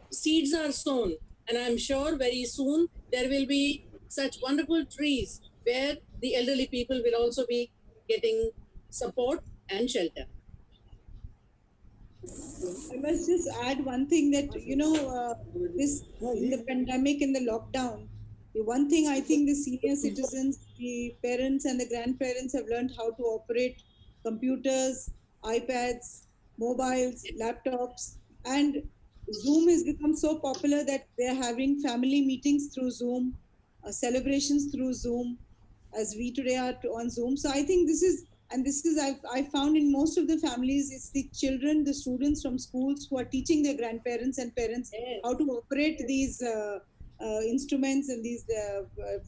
seeds are sown, and I'm sure very soon there will be such wonderful trees where the elderly people will also be getting support and shelter. I must just add one thing that, this in the pandemic, in the lockdown, the one thing I think the senior citizens, the parents and the grandparents have learned how to operate computers, iPads, mobiles, laptops, and Zoom has become so popular that they're having family meetings through Zoom, celebrations through Zoom, as we today are on Zoom. So I think this is, and this is I found in most of the families, it's the children, the students from schools who are teaching their grandparents and parents how to operate these instruments and these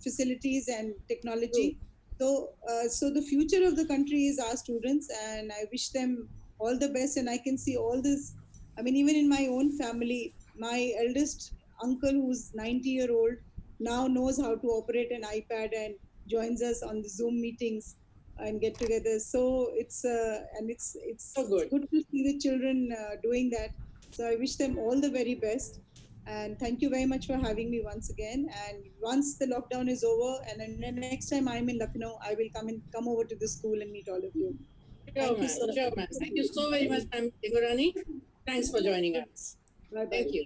facilities and technology. So the future of the country is our students, and I wish them all the best. And I can see all this. I mean, even in my own family, my eldest uncle, who's 90-year-old, now knows how to operate an iPad and joins us on the Zoom meetings and get together. So it's and it's good to see the children doing that. So I wish them all the very best. And thank you very much for having me once again. And once the lockdown is over, and then the next time I'm in Lucknow, I will come over to the school and meet all of you. Thank you so much. Sure, ma'am. Thank you so very much, ma'am Tingurani. Thanks for joining us. Bye-bye. Thank you.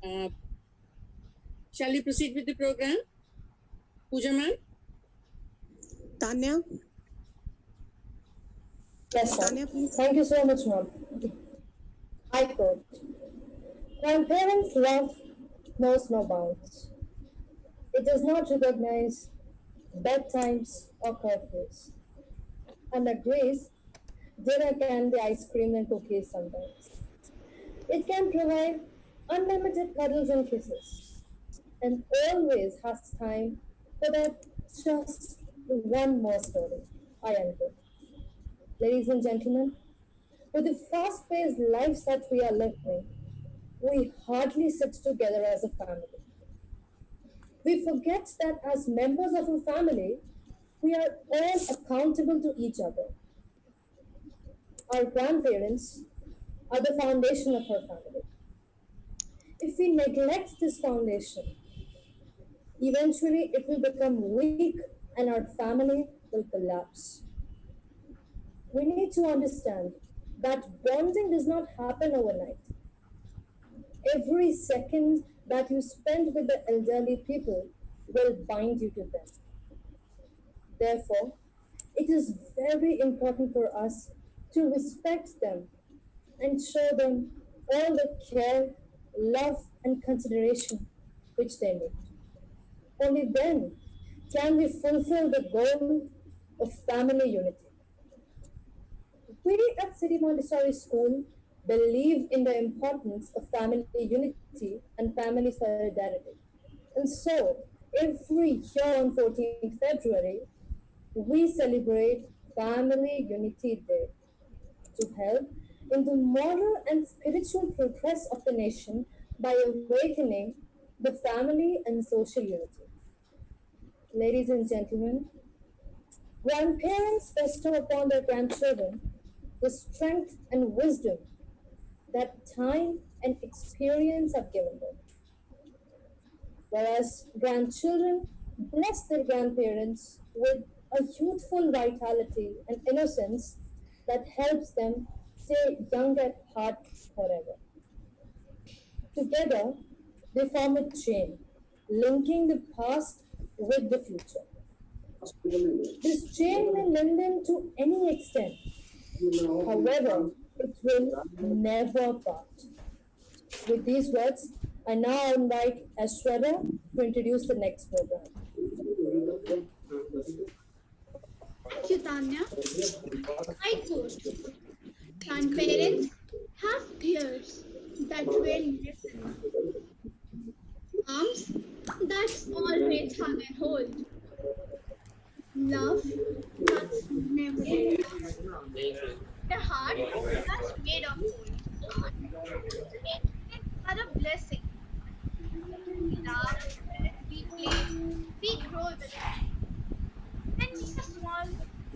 Bye. Shall we proceed with the program? Pooja ma'am? Tanya? Yes, sir. Tanya, please. Thank you so much, ma'am. I quote, grandparents' love knows no bounds. It does not recognize bedtimes or curfews. And agrees, dinner can be ice cream and cookies sometimes. It can provide unlimited cuddles and kisses, and always has time for that just one more story. I unquote. Ladies and gentlemen, with the fast-paced lives that we are living, we hardly sit together as a family. We forget that as members of a family, we are all accountable to each other. Our grandparents are the foundation of our family. If we neglect this foundation, eventually it will become weak and our family will collapse. We need to understand that bonding does not happen overnight. Every second that you spend with the elderly people will bind you to them. Therefore, it is very important for us to respect them and show them all the care, love, and consideration which they need. Only then can we fulfill the goal of family unity. We at City Montessori School believe in the importance of family unity and family solidarity. And so, every year on 14th February, we celebrate Family Unity Day to help in the moral and spiritual progress of the nation by awakening the family and social unity. Ladies and gentlemen, grandparents bestow upon their grandchildren the strength and wisdom that time and experience have given them. Whereas grandchildren bless their grandparents with a youthful vitality and innocence that helps them stay young at heart forever. Together, they form a chain, linking the past with the future. This chain may lengthen to any extent. However, it will never part. With these words, I now invite Ashwara to introduce the next program. Thank you, Tanya. I quote, grandparents have ears that will listen, arms that always hug and hold, love that's never let go, a heart that's made of gold. Grandparents are a blessing. We laugh, we play, we grow with them.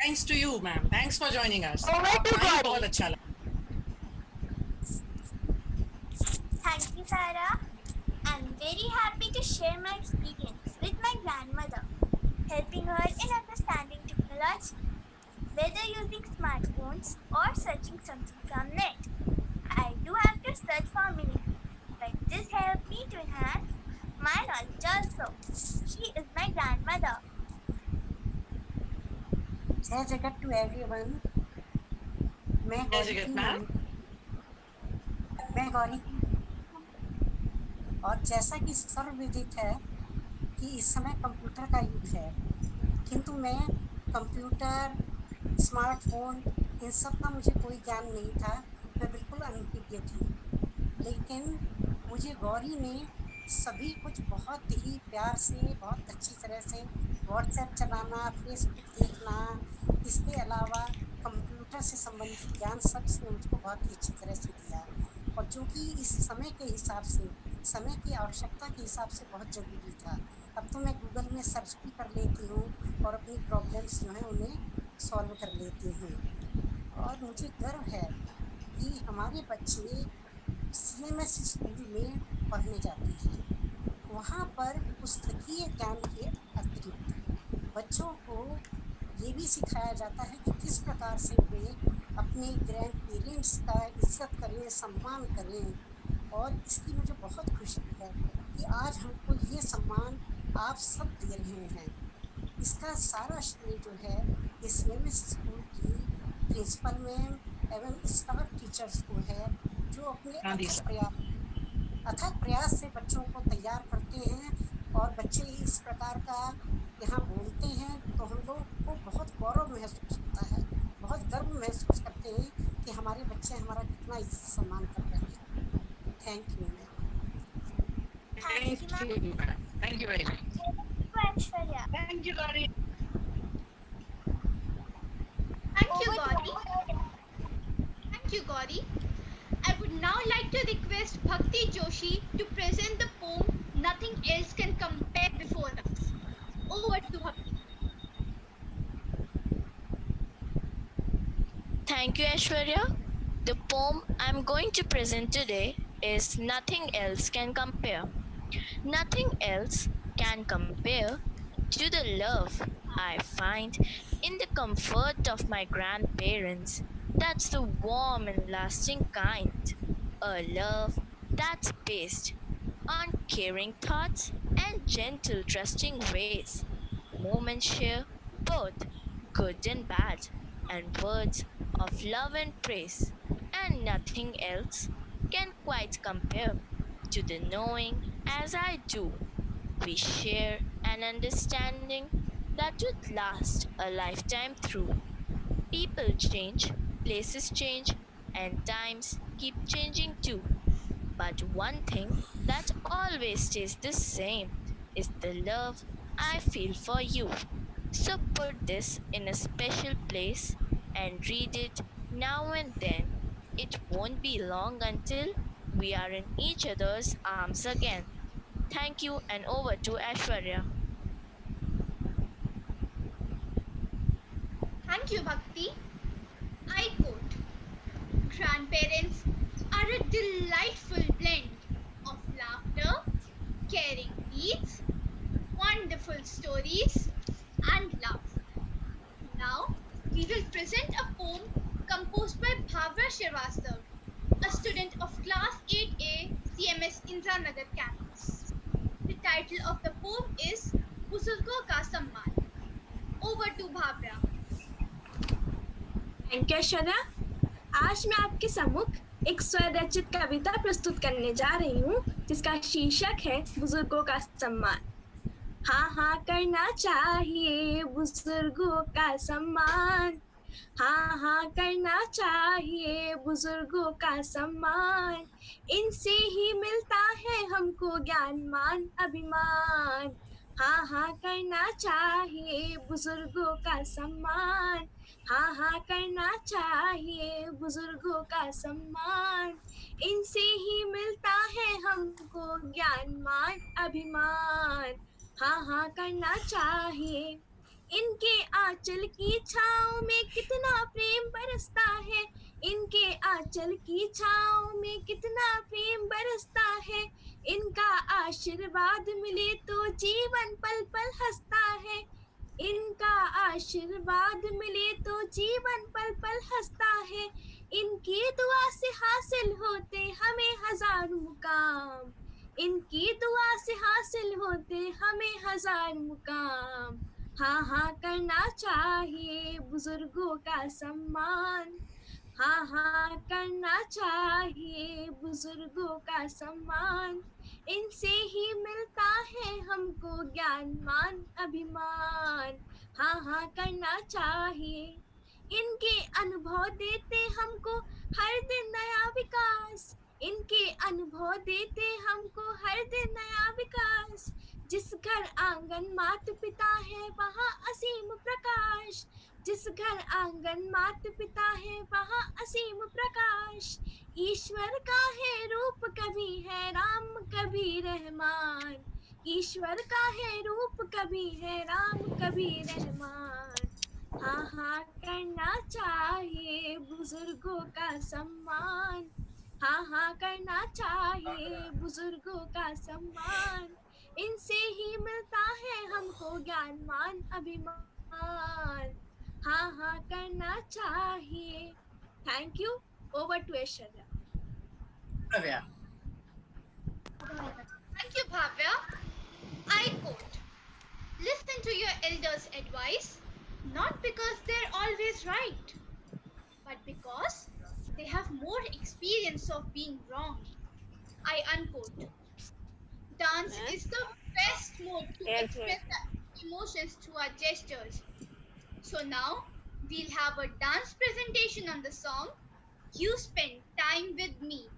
Thanks to you, ma'am. Thanks for joining us. Over to Time Gauri. बहुत अच्छा लगा. Thank you, Sarah. I'm very happy to share my experience with my grandmother, helping her in understanding technology, whether using smartphones or searching something from net. I do have to search for meaning, but this helped me to enhance my knowledge also. She is my grandmother. जय जगत to everyone. मैं जय गौरी जगत की ma'am. Mummy मैं गौरी की और जैसा कि सर्वविदित है कि इस समय कंप्यूटर का युग है, किंतु मैं कंप्यूटर, स्मार्टफोन इन सब का मुझे कोई ज्ञान नहीं था। मैं बिल्कुल अनभिज्ञ थी, लेकिन मुझे गौरी ने सभी कुछ बहुत ही प्यार से, बहुत अच्छी तरह से व्हाट्सएप चलाना, फेसबुक देखना, इसके अलावा कंप्यूटर से संबंधित ज्ञान सब इसने मुझको बहुत ही अच्छी तरह से दिया, और जो कि इस समय के हिसाब से, समय की आवश्यकता के हिसाब से बहुत ज़रूरी था। अब तो मैं गूगल में सर्च भी कर लेती हूँ और अपनी प्रॉब्लम्स जो हैं उन्हें सॉल्व कर लेती हूँ। और मुझे गर्व है कि हमारे बच्चे सीएमएस स्कूल में पढ़ने जाते हैं। वहाँ पर पुस्तकीय ज्ञान के अतिरिक्त बच्चों को ये भी सिखाया जाता है कि किस प्रकार से वे अपने ग्रैंड पेरेंट्स का इज्जत करें, सम्मान करें, और इसकी मुझे बहुत खुशी है कि आज हमको ये सम्मान आप सब दे रहे हैं। इसका सारा श्रेय जो है ये सीएमएस स्कूल की प्रिंसिपल मैम एवं स्टाफ टीचर्स को है, जो अपने हाँ जी सर. अथक प्रयास से बच्चों को तैयार करते हैं, और बच्चे इस प्रकार का यहाँ बोलते हैं तो हम लोग को बहुत गौरव महसूस होता है, बहुत गर्व महसूस करते हैं कि हमारे बच्चे हमारा कितना इज्जत सम्मान कर रहे हैं। Thank you ma'am. Thank you, ma'am. Thank you very much. Aishwarya. Thank you, Gauri. Thank you, Gauri. Thank you, Gauri. I would now like to request Bhakti Joshi to present the poem Nothing Else Can Compare before us. Over to Bhakti. Thank you, Aishwarya. The poem I'm going to present today is Nothing Else Can Compare. Nothing else can compare to the love I find in the comfort of my grandparents. That's the warm and lasting kind. A love that's based on caring thoughts and gentle, trusting ways. Moments share both good and bad, and words of love and praise, and nothing else can quite compare to the knowing as I do. We share an understanding that would last a lifetime through. People change, places change, and times keep changing too. But one thing that always stays the same is the love I feel for you. So put this in a special place and read it now and then. It won't be long until we are in each other's arms again. Thank you, and over to Ashwarya. Thank you, Bhakti. I quote: Grandparents are a delightful blend of laughter, caring deeds, wonderful stories, and love. Now, we will present a poem composed by Bhavra Srivastav, a student of Class 8A CMS Indira Nagar campus. The title of the poem is Buzurgon Ka Samman. Over to Bhavra. Thank you Aishwarya. आज मैं आपके सम्मुख एक स्वरचित कविता प्रस्तुत करने जा रही हूँ, जिसका शीर्षक है बुजुर्गों का सम्मान। हाँ हाँ करना चाहिए बुजुर्गों का सम्मान, हाँ हाँ करना चाहिए बुजुर्गों का सम्मान, इनसे ही मिलता है हमको ज्ञान मान अभिमान। हाँ हाँ करना चाहिए बुजुर्गों का सम्मान, हाँ हाँ करना चाहिए बुजुर्गों का सम्मान, इनसे ही मिलता है हमको ज्ञान मान अभिमान। हाँ हाँ करना चाहिए। इनके आंचल की छाँव में कितना प्रेम बरसता है, इनके आंचल की छाँव में कितना प्रेम बरसता है, इनका आशीर्वाद मिले तो जीवन पल पल हंसता है, इनका आशीर्वाद मिले तो जीवन पल पल हंसता है, इनकी दुआ से हासिल होते हमें हजार मुकाम, इनकी दुआ से हासिल होते हमें हजार मुकाम। हाँ हाँ करना चाहिए बुजुर्गों का सम्मान, हाँ हाँ करना चाहिए बुजुर्गों का सम्मान, इनसे ही मिलता है हमको ज्ञान मान अभिमान। हाँ हाँ करना चाहिए, इनके अनुभव देते हमको हर दिन नया विकास, इनके अनुभव देते हमको हर दिन नया विकास, जिस घर आंगन मात पिता है वहाँ असीम प्रकाश, जिस घर आंगन मात पिता है वहाँ असीम प्रकाश, ईश्वर का है रूप कभी है राम कभी रहमान, ईश्वर का है रूप कभी है राम कभी रहमान। हाँ हाँ करना चाहिए बुजुर्गों का सम्मान, हाँ हाँ करना चाहिए बुजुर्गों का सम्मान, इनसे ही मिलता है हमको ज्ञान मान अभिमान। हाँ हाँ करना चाहिए। Thank you. Over to Aishwarya. Bhavya. Thank you, Bhavya. I quote, listen to your elders' advice, not because they're always right, but because they have more experience of being wrong. I unquote. Dance is the best mode to Yes, express yes. the emotions through our gestures. So now we'll have a dance presentation on the song You Spend Time With Me.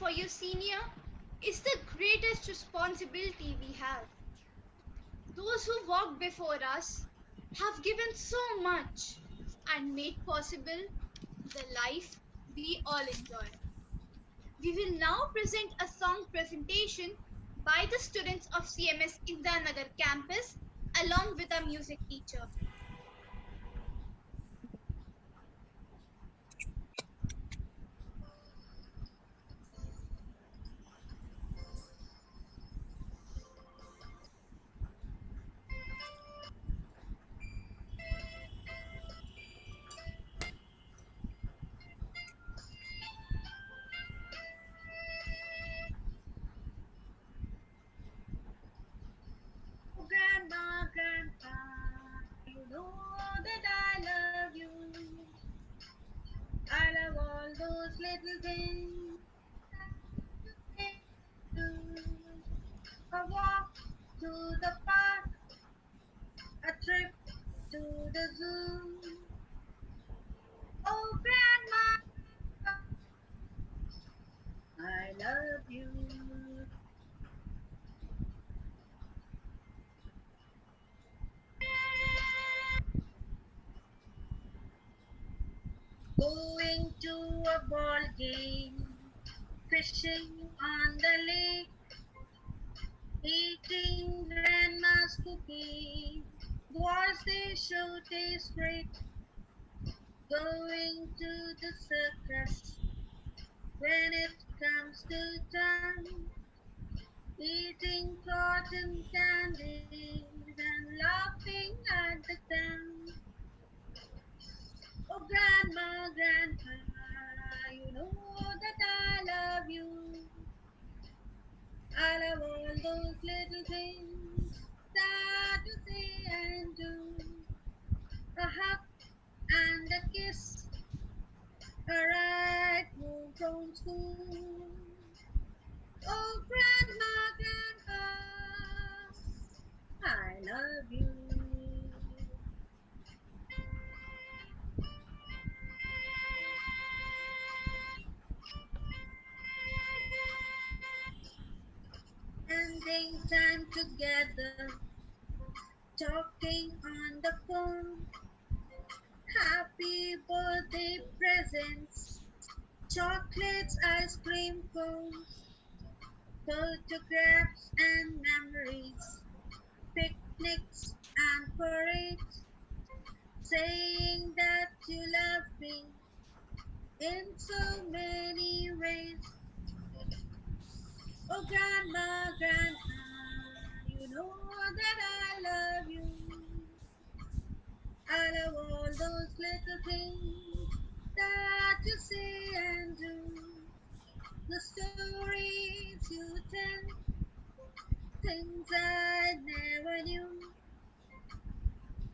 for your senior is the greatest responsibility we have. Those who walked before us have given so much and made possible the life we all enjoy. We will now present a song presentation by the students of CMS Indira Nagar campus along with our music teacher. Oh, grandma, grandpa, you know that I love you. I love all those little things that you say and do. A walk to the park, a trip to the zoo. Oh, grandma, I love you. Going to a ball game, fishing on the lake, eating grandma's cookies. Was they show taste great? Going to the circus when it comes to time, eating cotton candies and laughing at the clown. Oh, grandma, grandpa, you know that I love you. I love all those little things that you say and do. A hug and a kiss, a ride home from school. Oh, grandma, grandpa, I love you. Spending time together, talking on the phone, happy birthday presents, chocolates, ice cream cones, photographs and memories, picnics and parades, saying that you love me in so many ways. Oh, grandma, grandpa, you know that I love you. I love all those little things that you say and do. The stories you tell, things I never knew.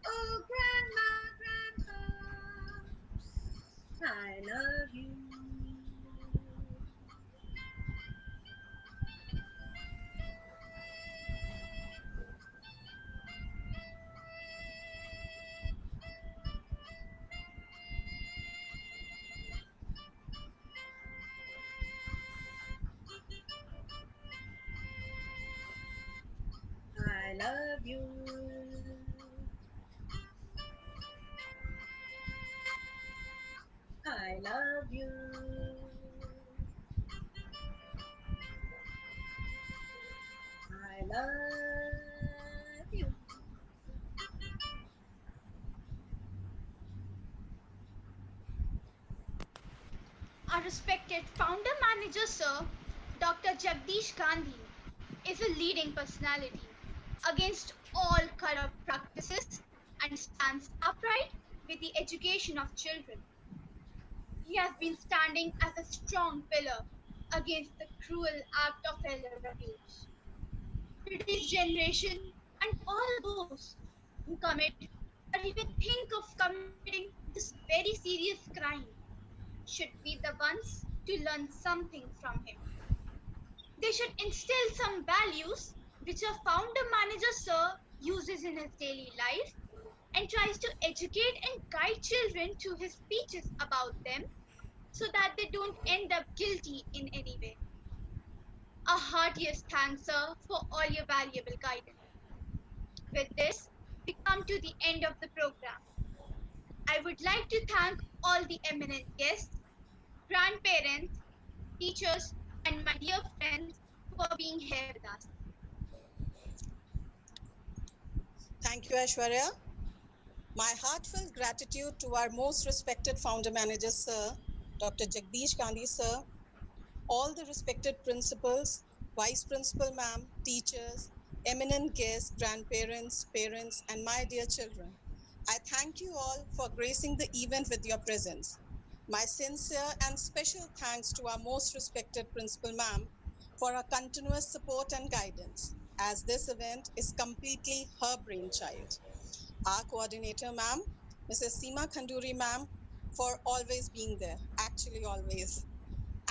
Oh, grandma, grandpa, I love you. I love you. I love you. I love you. Our respected founder manager, Sir Dr. Jagdish Gandhi, is a leading personality against all corrupt practices and stands upright with the education of children. He has been standing as a strong pillar against the cruel act of elder abuse. Today's generation and all those who commit or even think of committing this very serious crime should be the ones to learn something from him. They should instill some values which a founder manager sir uses in his daily life and tries to educate and guide children through his speeches about them so that they don't end up guilty in any way. A heartiest thanks, sir, for all your valuable guidance. With this, we come to the end of the program. I would like to thank all the eminent guests, grandparents, teachers, and my dear friends for being here with us. Thank you, Aishwarya. My heartfelt gratitude to our most respected founder manager, Sir, Dr. Jagdish Gandhi, Sir, all the respected principals, vice principal ma'am, teachers, eminent guests, grandparents, parents, and my dear children. I thank you all for gracing the event with your presence. My sincere and special thanks to our most respected principal ma'am for her continuous support and guidance, as this event is completely her brainchild. Our coordinator ma'am, Mrs. Seema Khanduri ma'am, for always being there, actually always,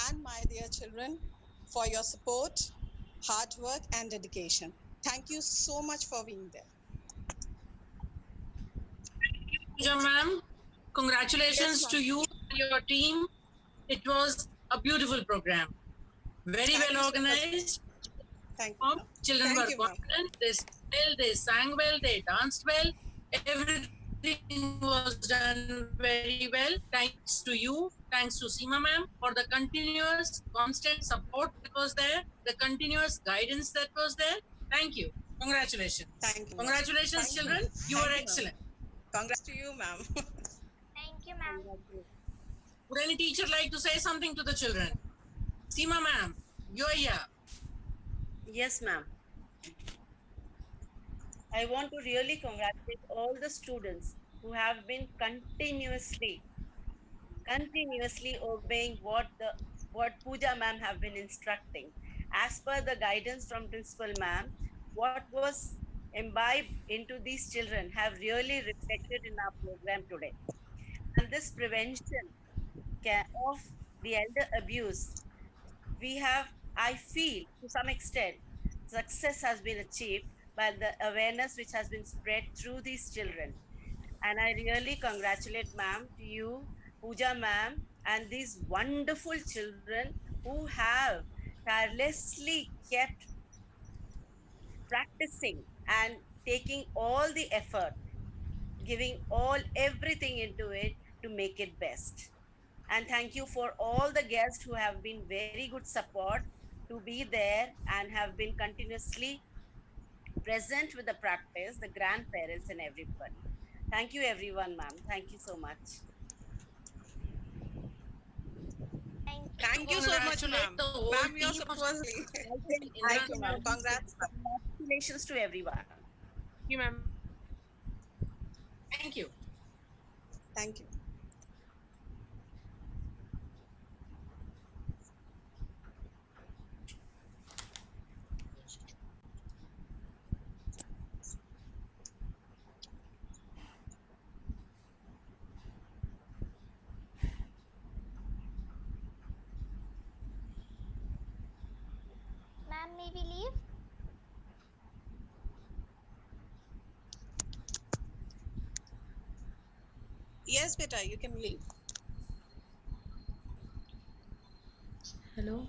and my dear children, for your support, hard work, and dedication. Thank you so much for being there. Pooja ma'am, congratulations Yes, to you and your team. It was a beautiful program. Very Thank well you so much. organized. Thank you, ma'am. Children Thank were you, ma'am. confident, they smiled, they sang well, they danced well. Everything was done very well. Thanks to you, thanks to Seema ma'am for the continuous, constant support that was there, the continuous guidance that was there. Thank you. Congratulations. Thank you, ma'am. Congratulations, Thank you, children. ma'am. You were Thank you, ma'am. excellent. Congrats to you, ma'am. Thank you, ma'am. Would any teacher like to say something to the children? Seema ma'am, you're here. Yes, ma'am. I want to really congratulate all the students who have been continuously obeying what Pooja ma'am have been instructing. As per the guidance from principal ma'am, what was imbibed into these children have really reflected in our program today. And this prevention of the elder abuse, we have, I feel, to some extent, success has been achieved by the awareness which has been spread through these children. And I really congratulate ma'am, to you, Pooja ma'am, and these wonderful children who have tirelessly kept practicing and taking all the effort, giving all everything into it to make it best. And thank you for all the guests who have been very good support to be there and have been continuously present with the practice, the grandparents and everybody. Thank you everyone, ma'am. Thank you so much. Thank you so much, ma'am. Ma'am, you're supposedly. Thank you, ma'am. Congrats. Congratulations to everyone. Thank you, ma'am. Thank you. Thank you. Ma'am, may we leave? Yes, beta, you can leave. Hello.